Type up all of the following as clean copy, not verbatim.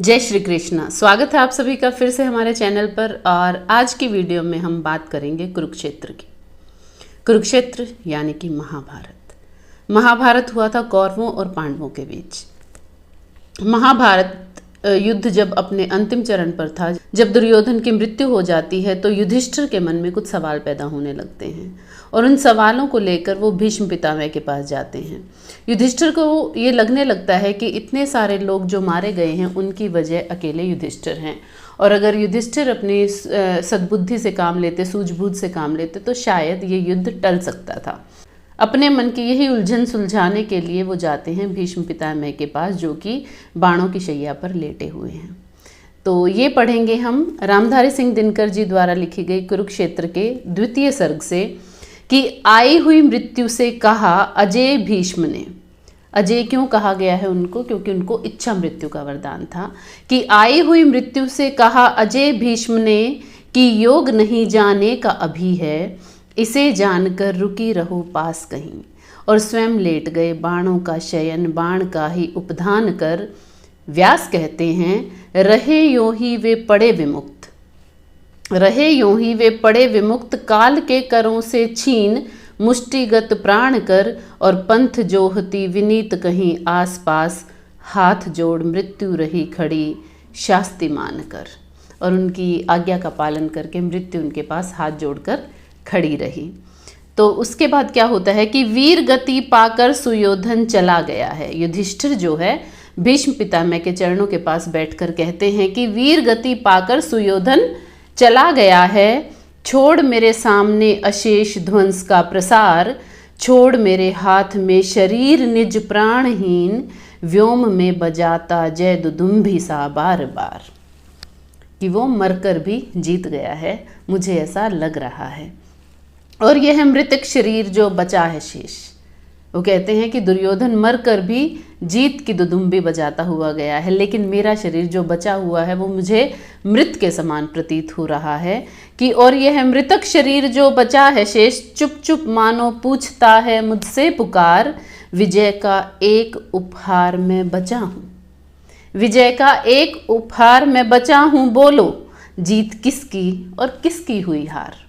जय श्री कृष्णा। स्वागत है आप सभी का फिर से हमारे चैनल पर। और आज की वीडियो में हम बात करेंगे कुरुक्षेत्र की। कुरुक्षेत्र यानी कि महाभारत। महाभारत हुआ था कौरवों और पांडवों के बीच। महाभारत युद्ध जब अपने अंतिम चरण पर था, जब दुर्योधन की मृत्यु हो जाती है तो युधिष्ठिर के मन में कुछ सवाल पैदा होने लगते हैं और उन सवालों को लेकर वो भीष्म पितामह के पास जाते हैं। युधिष्ठिर को ये लगने लगता है कि इतने सारे लोग जो मारे गए हैं उनकी वजह अकेले युधिष्ठिर हैं, और अगर युधिष्ठिर अपनी सद्बुद्धि से काम लेते, सूझबूझ से काम लेते तो शायद ये युद्ध टल सकता था। अपने मन की यही उलझन सुलझाने के लिए वो जाते हैं भीष्म पितामह के पास, जो कि बाणों की शैया पर लेटे हुए हैं। तो ये पढ़ेंगे हम रामधारी सिंह दिनकर जी द्वारा लिखी गई कुरुक्षेत्र के 2वें सर्ग से कि आई हुई मृत्यु से कहा अजय भीष्म ने। अजय क्यों कहा गया है उनको? क्योंकि उनको इच्छा मृत्यु का वरदान था। कि आई हुई मृत्यु से कहा अजय भीष्म ने कि योग नहीं जाने का अभी है, इसे जानकर रुकी रहो पास कहीं। और स्वयं लेट गए बाणों का शयन, बाण का ही उपधान कर। व्यास कहते हैं रहे यों ही वे पड़े विमुक्त, रहे यों ही वे पड़े विमुक्त, काल के करों से छीन मुष्टिगत प्राण कर। और पंथ जोहती विनीत कहीं आस पास, हाथ जोड़ मृत्यु रही खड़ी शास्ति मान कर। और उनकी आज्ञा का पालन करके मृत्यु उनके पास हाथ जोड़कर खड़ी रही। तो उसके बाद क्या होता है कि वीर गति पाकर सुयोधन चला गया है। युधिष्ठिर जो है भीष्म पितामह के चरणों के पास बैठकर कहते हैं कि वीर गति पाकर सुयोधन चला गया है। छोड़ मेरे सामने अशेष ध्वंस का प्रसार, छोड़ मेरे हाथ में शरीर निज प्राणहीन, व्योम में बजाता जय दुदुम्भी सा बार बार। कि वो मरकर भी जीत गया है, मुझे ऐसा लग रहा है। और यह मृतक शरीर जो बचा है शेष, वो कहते हैं कि दुर्योधन मरकर भी जीत की दुदुम्बी बजाता हुआ गया है, लेकिन मेरा शरीर जो बचा हुआ है वो मुझे मृत के समान प्रतीत हो रहा है। कि और यह मृतक शरीर जो बचा है शेष, चुप चुप मानो पूछता है मुझसे पुकार, विजय का एक उपहार में बचा हूँ, विजय का एक उपहार में बचा हूँ, बोलो जीत किसकी और किसकी हुई हार।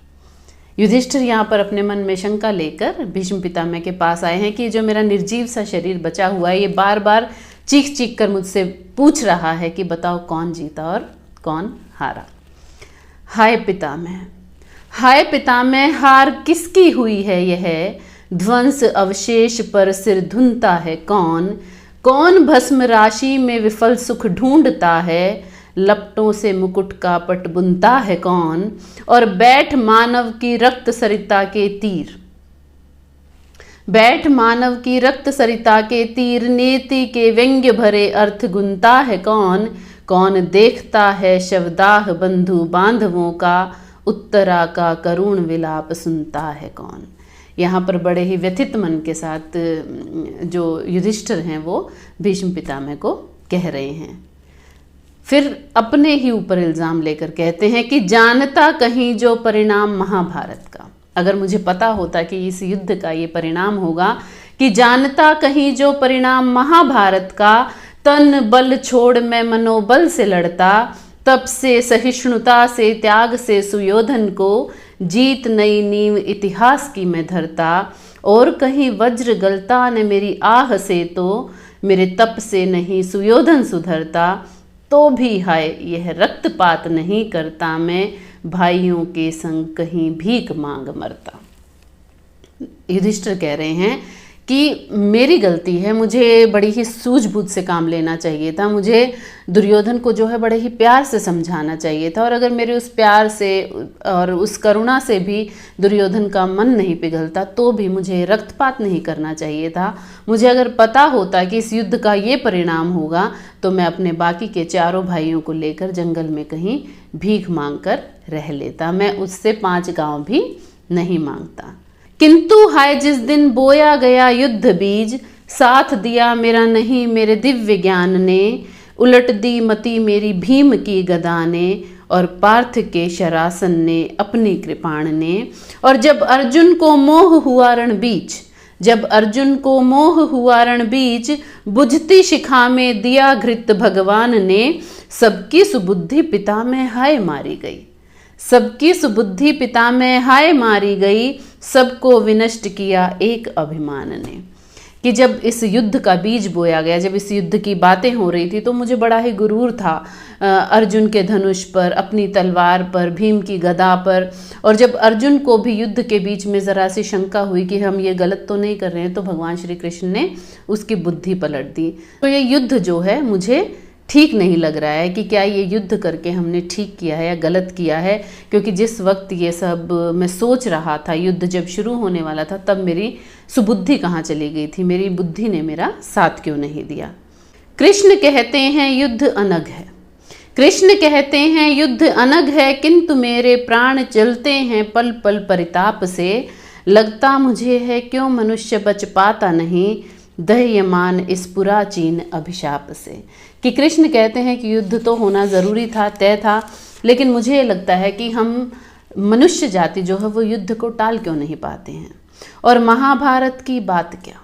युधिष्ठिर यहाँ पर अपने मन में शंका लेकर भीष्म पितामह के पास आए हैं कि जो मेरा निर्जीव सा शरीर बचा हुआ है ये बार बार चीख चीख कर मुझसे पूछ रहा है कि बताओ कौन जीता और कौन हारा। हाय पितामह, हाय पितामह, हार किसकी हुई है यह, ध्वंस अवशेष पर सिर धुनता है कौन, कौन भस्म राशि में विफल सुख ढूंढता है, लपटों से मुकुट का पट बुनता है कौन, और बैठ मानव की रक्त सरिता के तीर, बैठ मानव की रक्त सरिता के तीर, नीति के व्यंग्य भरे अर्थ गुनता है कौन, कौन देखता है शवदाह बंधु बांधवों का, उत्तरा का करुण विलाप सुनता है कौन। यहाँ पर बड़े ही व्यथित मन के साथ जो युधिष्ठिर हैं वो भीष्म पितामह को कह रहे हैं। फिर अपने ही ऊपर इल्ज़ाम लेकर कहते हैं कि जानता कहीं जो परिणाम महाभारत का, अगर मुझे पता होता कि इस युद्ध का ये परिणाम होगा, कि जानता कहीं जो परिणाम महाभारत का, तन बल छोड़ मैं मनोबल से लड़ता, तप से सहिष्णुता से त्याग से सुयोधन को, जीत नई नींव इतिहास की मैं धरता, और कहीं वज्र गलता न मेरी आह से तो, मेरे तप से नहीं सुयोधन सुधरता, तो भी हाय यह रक्तपात नहीं करता मैं, भाइयों के संग कहीं भीख मांग मरता। युधिष्ठिर कह रहे हैं कि मेरी गलती है, मुझे बड़ी ही सूझबूझ से काम लेना चाहिए था, मुझे दुर्योधन को जो है बड़े ही प्यार से समझाना चाहिए था, और अगर मेरे उस प्यार से और उस करुणा से भी दुर्योधन का मन नहीं पिघलता तो भी मुझे रक्तपात नहीं करना चाहिए था। मुझे अगर पता होता कि इस युद्ध का ये परिणाम होगा तो मैं अपने बाकी के चारों भाइयों को लेकर जंगल में कहीं भीख मांग कर रह लेता, मैं उससे 5 गांव भी नहीं मांगता। किंतु हाय जिस दिन बोया गया युद्ध बीज, साथ दिया मेरा नहीं मेरे दिव्य ज्ञान ने, उलट दी मति मेरी भीम की गदा ने, और पार्थ के शरासन ने अपनी कृपाण ने। और जब अर्जुन को मोह हुआ रण बीच, जब अर्जुन को मोह हुआ रण बीच, बुझती शिखा में दिया घृत भगवान ने, सबकी सुबुद्धि पिता में हाय मारी गई, सबकी सुबुद्धि पिता में हाय मारी गई, सबको विनष्ट किया एक अभिमान ने। कि जब इस युद्ध का बीज बोया गया, जब इस युद्ध की बातें हो रही थी, तो मुझे बड़ा ही गुरूर था अर्जुन के धनुष पर, अपनी तलवार पर, भीम की गदा पर। और जब अर्जुन को भी युद्ध के बीच में ज़रा सी शंका हुई कि हम ये गलत तो नहीं कर रहे हैं, तो भगवान श्री कृष्ण ने उसकी बुद्धि पलट दी। तो ये युद्ध जो है मुझे ठीक नहीं लग रहा है कि क्या ये युद्ध करके हमने ठीक किया है या गलत किया है, क्योंकि जिस वक्त ये सब मैं सोच रहा था, युद्ध जब शुरू होने वाला था, तब मेरी सुबुद्धि कहाँ चली गई थी, मेरी बुद्धि ने मेरा साथ क्यों नहीं दिया। कृष्ण कहते हैं युद्ध अनग है, कृष्ण कहते हैं युद्ध अनग है, किंतु मेरे प्राण चलते हैं पल पल परिताप से, लगता मुझे है क्यों मनुष्य बच पाता नहीं, दह्यमान इस पुराचीन अभिशाप से। कि कृष्ण कहते हैं कि युद्ध तो होना ज़रूरी था, तय था, लेकिन मुझे लगता है कि हम मनुष्य जाति जो है वो युद्ध को टाल क्यों नहीं पाते हैं। और महाभारत की बात क्या,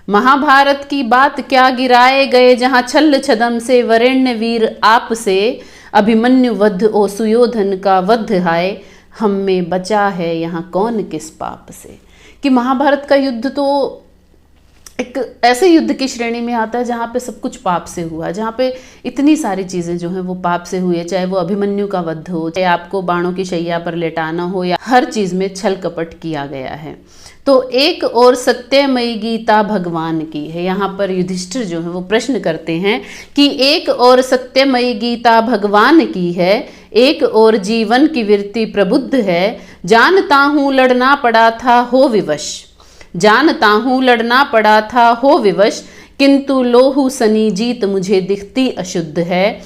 महाभारत की बात क्या, गिराए गए जहाँ छल्ल छदम से वरेण्य वीर आप से, अभिमन्यु वध ओ सुयोधन का वध हाय, हम में बचा है यहाँ कौन किस पाप से। कि महाभारत का युद्ध तो एक ऐसे युद्ध की श्रेणी में आता है जहाँ पे सब कुछ पाप से हुआ, जहाँ पे इतनी सारी चीज़ें जो हैं वो पाप से हुई है, चाहे वो अभिमन्यु का वध हो, चाहे आपको बाणों की शैया पर लेटाना हो, या हर चीज़ में छल कपट किया गया है। तो एक और सत्यमयी गीता भगवान की है। यहाँ पर युधिष्ठिर जो है वो प्रश्न करते हैं कि एक और सत्यमयी गीता भगवान की है, एक और जीवन की वृत्ति प्रबुद्ध है, जानता हूँ लड़ना पड़ा था हो विवश, जानता हूँ लड़ना पड़ा था हो विवश, किंतु लोहू सनी जीत मुझे दिखती अशुद्ध है,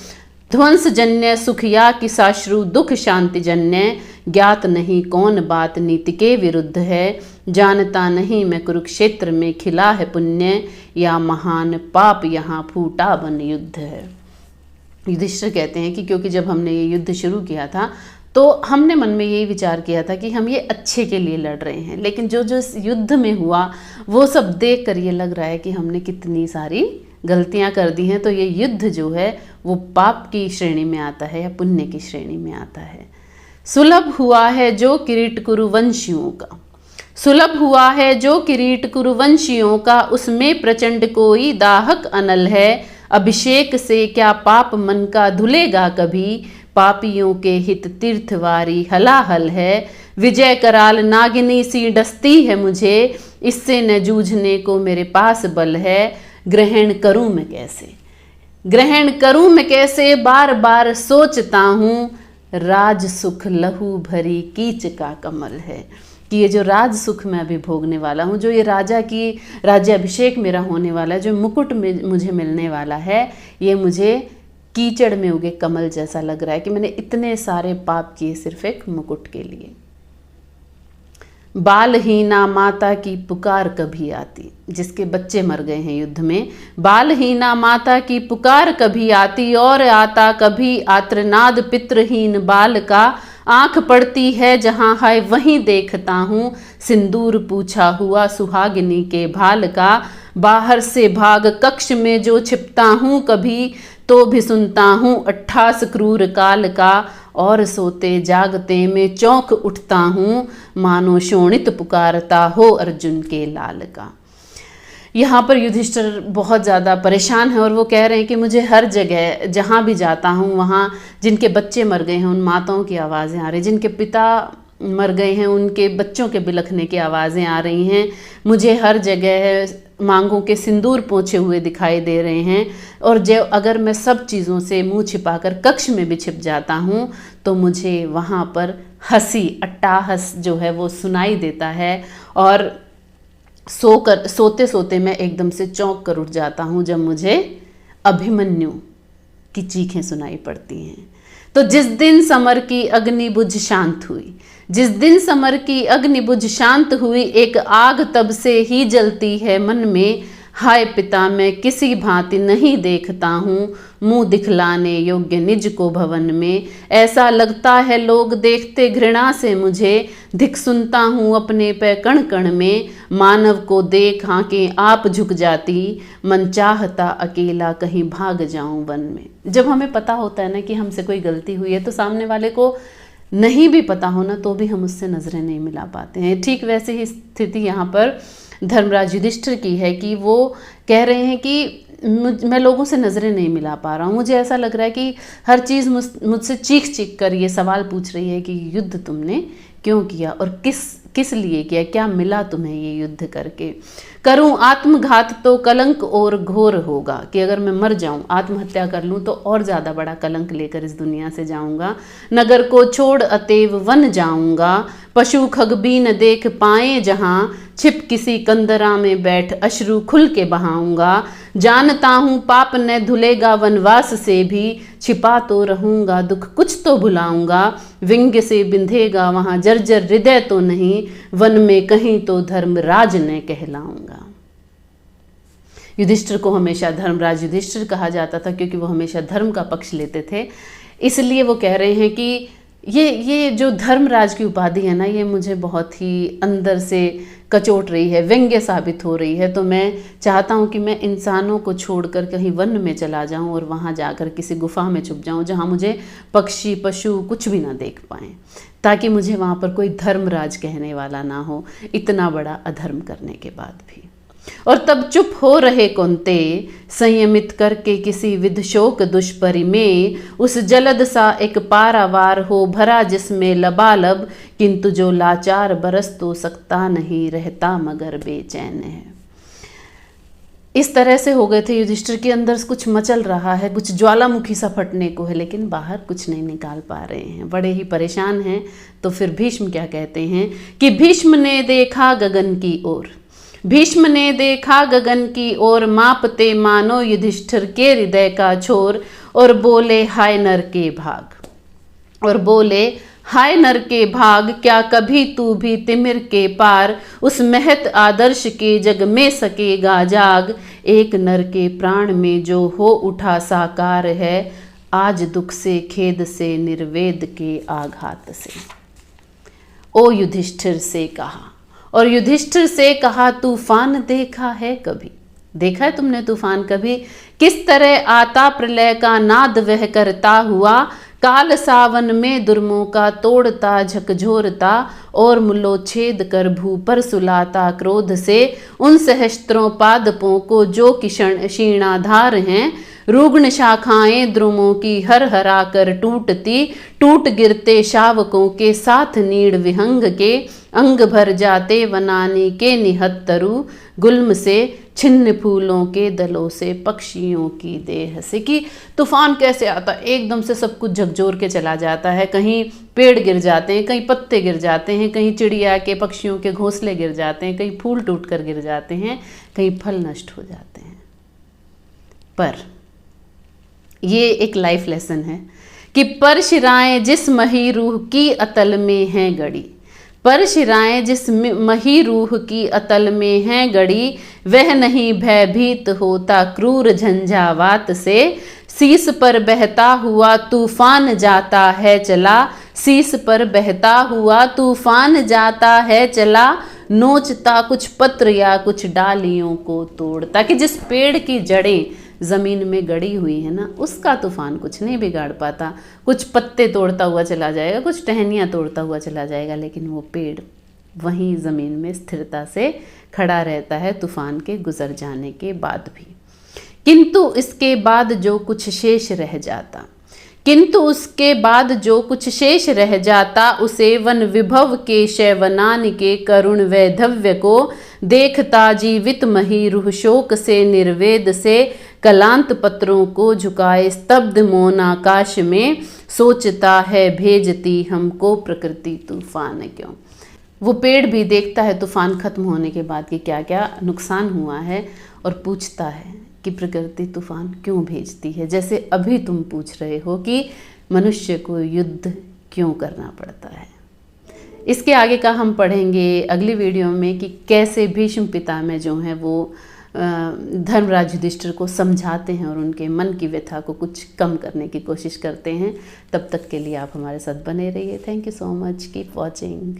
ध्वंस जन्य सुखया कि साश्रु दुख शांति जन्य, ज्ञात नहीं कौन बात नीति के विरुद्ध है, जानता नहीं मैं कुरुक्षेत्र में खिला है पुण्य, या महान पाप यहाँ फूटा बन युद्ध है। युधिष्ठिर कहते हैं कि क्योंकि जब हमने ये युद्ध शुरू किया था तो हमने मन में यही विचार किया था कि हम ये अच्छे के लिए लड़ रहे हैं, लेकिन जो जो इस युद्ध में हुआ वो सब देख कर ये लग रहा है कि हमने कितनी सारी गलतियां कर दी हैं। तो ये युद्ध जो है वो पाप की श्रेणी में आता है या पुण्य की श्रेणी में आता है। सुलभ हुआ है जो किरीट कुरुवंशियों का, सुलभ हुआ है जो किरीट कुरुवंशियों का, उसमें प्रचंड कोई दाहक अनल है, अभिषेक से क्या पाप मन का धुलेगा कभी, पापियों के हित तीर्थवारी हलाहल है, विजय कराल नागिनी सी डसती है मुझे, इससे न जूझने को मेरे पास बल है, ग्रहण करूं मैं कैसे, ग्रहण करूं मैं कैसे, बार बार सोचता हूँ, राज सुख लहू भरी कीच का कमल है। कि ये जो राज सुख मैं अभी भोगने वाला हूँ, जो ये राजा की राज्याभिषेक मेरा होने वाला है, जो मुकुट में मुझे मिलने वाला है, ये मुझे कीचड़ में उगे कमल जैसा लग रहा है कि मैंने इतने सारे पाप किए सिर्फ एक मुकुट के लिए। बालहीना माता की पुकार कभी आती, जिसके बच्चे मर गए हैं युद्ध में, बालहीना माता की पुकार कभी आती, और आता कभी आर्तनाद पितृहीन बाल का, आंख पड़ती है जहां हाय वहीं देखता हूँ, सिंदूर पूछा हुआ सुहागिनी के भाल का, बाहर से भाग कक्ष में जो छिपता हूँ कभी, तो भी सुनता हूँ अट्ठास क्रूर काल का, और सोते जागते में चौंक उठता हूँ, मानो शोणित पुकारता हो अर्जुन के लाल का। यहाँ पर युधिष्ठिर बहुत ज़्यादा परेशान है और वो कह रहे हैं कि मुझे हर जगह जहाँ भी जाता हूँ वहाँ जिनके बच्चे मर गए हैं उन माताओं की आवाज़ें आ रही, जिनके पिता मर गए हैं उनके बच्चों के बिलखने की आवाज़ें आ रही हैं, मुझे हर जगह मांगों के सिंदूर पोंछे हुए दिखाई दे रहे हैं, और जो अगर मैं सब चीज़ों से मुंह छिपाकर कक्ष में भी छिप जाता हूँ तो मुझे वहाँ पर हंसी अट्टाहस जो है वो सुनाई देता है, और सोते सोते मैं एकदम से चौंक कर उठ जाता हूँ जब मुझे अभिमन्यु की चीखें सुनाई पड़ती हैं। तो जिस दिन समर की अग्नि बुझ शांत हुई, जिस दिन समर की अग्नि बुझ शांत हुई, एक आग तब से ही जलती है मन में, हाय पिता मैं किसी भांति नहीं देखता हूँ, मुंह दिखलाने योग्य निज को भवन में। ऐसा लगता है लोग देखते घृणा से मुझे, धिक सुनता हूँ अपने पे कण कण में। मानव को देख आंखें आप झुक जाती, मन चाहता अकेला कहीं भाग जाऊं वन में। जब हमें पता होता है ना कि हमसे कोई गलती हुई है, तो सामने वाले को नहीं भी पता हो ना तो भी हम उससे नजरें नहीं मिला पाते हैं। ठीक वैसे ही स्थिति यहाँ पर धर्मराज युधिष्ठिर की है कि वो कह रहे हैं कि मैं लोगों से नज़रें नहीं मिला पा रहा हूँ। मुझे ऐसा लग रहा है कि हर चीज़ मुझसे चीख चीख कर ये सवाल पूछ रही है कि युद्ध तुमने क्यों किया और किस लिए किया, क्या मिला तुम्हें ये युद्ध करके। करूं आत्मघात तो कलंक और घोर होगा, कि अगर मैं मर जाऊं, आत्महत्या कर लूं तो और ज़्यादा बड़ा कलंक लेकर इस दुनिया से जाऊंगा। नगर को छोड़ अतएव वन जाऊंगा, पशु खगबीन देख पाए जहां, छिप किसी कंदरा में बैठ अश्रु खुल के बहाऊंगा। जानता हूँ पाप न धुलेगा वनवास से भी, छिपा तो रहूंगा दुख कुछ तो भुलाऊंगा। विंग से बिंधेगा वहाँ जर्जर हृदय तो नहीं, वन में कहीं तो धर्मराज न कहलाऊंगा। युधिष्ठिर को हमेशा धर्मराज युधिष्ठिर कहा जाता था, क्योंकि वो हमेशा धर्म का पक्ष लेते थे। इसलिए वो कह रहे हैं कि ये जो धर्मराज की उपाधि है ना, ये मुझे बहुत ही अंदर से कचोट रही है, व्यंग्य साबित हो रही है। तो मैं चाहता हूँ कि मैं इंसानों को छोड़कर कहीं वन में चला जाऊँ और वहाँ जाकर किसी गुफा में छुप जाऊँ, जहाँ मुझे पक्षी पशु कुछ भी ना देख पाएँ, ताकि मुझे वहाँ पर कोई धर्मराज कहने वाला ना हो, इतना बड़ा अधर्म करने के बाद भी। और तब चुप हो रहे कुंते, संयमित करके किसी विध शोक दुष्परि में, उस जलद सा एक पारावार हो भरा जिसमें लबालब, किंतु जो लाचार बरस तो सकता नहीं, रहता मगर बेचैन है। इस तरह से हो गए थे युधिष्ठिर के अंदर कुछ मचल रहा है, कुछ ज्वालामुखी सा फटने को है, लेकिन बाहर कुछ नहीं निकाल पा रहे हैं, बड़े ही परेशान हैं। तो फिर भीष्म क्या कहते हैं कि भीष्म ने देखा गगन की ओर, भीष्म ने देखा गगन की ओर, मापते मानो युधिष्ठिर के हृदय का छोर, और बोले हाय नर के भाग, और बोले हाय नर के भाग, क्या कभी तू भी तिमिर के पार, उस महत आदर्श के जग में सकेगा जाग। एक नर के प्राण में जो हो उठा साकार है, आज दुख से खेद से निर्वेद के आघात से। ओ युधिष्ठिर से कहा, और युधिष्ठिर से कहा तूफान देखा है कभी, देखा है तुमने तूफान कभी, किस तरह आता प्रलय का नाद वह करता हुआ, काल सावन में दुर्मों का तोड़ता झकझोरता, और मूलोच्छेद कर भू पर सुलाता क्रोध से, उन सहस्त्रों पादपों को जो किशण क्षीणाधार हैं, रुग्ण शाखाएं द्रुमों की हर हरा कर टूटती, टूट गिरते शावकों के साथ नीड़ विहंग के, अंग भर जाते वनानी के निहत तरु, गुल्म से छिन्न फूलों के दलों से पक्षियों की देह से। कि तूफान कैसे आता, एकदम से सब कुछ झकझोर के चला जाता है, कहीं पेड़ गिर जाते हैं, कहीं पत्ते गिर जाते हैं, कहीं चिड़िया के पक्षियों के घोंसले गिर जाते हैं, कहीं फूल टूट कर गिर जाते हैं, कहीं फल नष्ट हो जाते हैं। पर ये एक लाइफ लेसन है कि पर शिराएं जिस मही रूह की अतल में हैं गड़ी, पर शिराएं जिस मही रूह की अतल में हैं गड़ी, वह नहीं भयभीत होता क्रूर झंझावात से, शीस पर बहता हुआ तूफान जाता है चला, शीस पर बहता हुआ तूफान जाता है चला, नोचता कुछ पत्र या कुछ डालियों को तोड़ता। कि जिस पेड़ की जड़ें ज़मीन में गड़ी हुई है ना, उसका तूफान कुछ नहीं बिगाड़ पाता। कुछ पत्ते तोड़ता हुआ चला जाएगा, कुछ टहनियाँ तोड़ता हुआ चला जाएगा, लेकिन वो पेड़ वहीं ज़मीन में स्थिरता से खड़ा रहता है तूफान के गुजर जाने के बाद भी। किंतु इसके बाद जो कुछ शेष रह जाता, किंतु उसके बाद जो कुछ शेष रह जाता, उसे वन विभव के शैवनान के करुण वैधव्य को, देखता जीवित मही रूह शोक से निर्वेद से, कलांत पत्रों को झुकाए स्तब्ध मौन आकाश में, सोचता है भेजती हमको प्रकृति तूफान क्यों। वो पेड़ भी देखता है तूफान खत्म होने के बाद कि क्या क्या नुकसान हुआ है, और पूछता है कि प्रकृति तूफान क्यों भेजती है, जैसे अभी तुम पूछ रहे हो कि मनुष्य को युद्ध क्यों करना पड़ता है। इसके आगे का हम पढ़ेंगे अगली वीडियो में कि कैसे भीष्म पितामह जो हैं वो धर्मराज युधिष्ठिर को समझाते हैं और उनके मन की व्यथा को कुछ कम करने की कोशिश करते हैं। तब तक के लिए आप हमारे साथ बने रहिए। Thank you so much, keep watching.